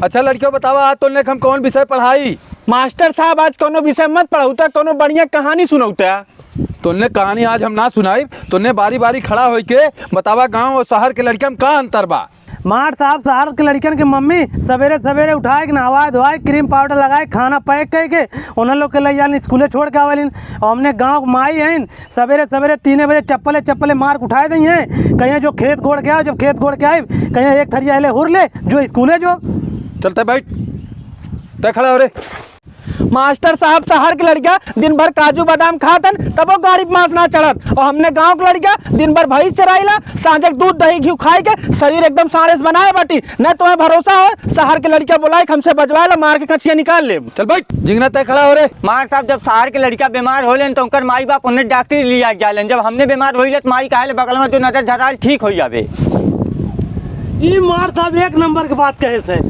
अच्छा लड़कियों बतावा आज तोने हम कौन विषय पढ़ाई? मास्टर साहब आज कोनो विषय मत पढ़ाऊता, कोनो बढ़िया कहानी सुनौता। तोने कहानी आज हम ना सुनाई, तोने बारी बारी खड़ा होई के बतावा गांव और शहर के लड़कियन का अंतर बा। मार साहब शहर के लड़कियन के मम्मी सवेरे सवेरे उठाए के नहवाए धोआए क्रीम पाउडर लगाए खाना पैक करके उन्हें लोग के ले जान स्कूले छोड़ के आवेलिन। और हमने गांव माई हैं सवेरे सवेरे 3 बजे चप्पले मार्क उठाए दी हैं, कहीं जो खेत गोड़ के आओ, जब खेत गोड़ के आए कहीं एक थरिया ले हुर ले जो स्कूले जो चलते बैठ तय खड़ा हो रे। मास्टर साहब शहर के लड़कियां दिन भर काजू बादाम खातन तब वो गाड़ी पे मांस ना चढ़त, और हमने गांव के लड़कियां दिन भर भैंस चराइला सांझे दूध दही घी खाए के शरीर एकदम सारेस बनाए बाटी। न तुम्हें भरोसा हो शहर के लड़कियां बुलाए हमसे बजवाए मार के कचिया निकाल ले। चल बैठ जिंगना तय खड़ा हो रे। मार साहब जब शहर के लड़कियां बीमार हो लेन तो उनकर माई बाप उन्हें डॉक्टर लिया जाए, जब हमने बीमार हो तो माई कहे बगल में जो नजर झराल ठीक हो जावे। ये मार साहब एक नंबर के बात कहे थे।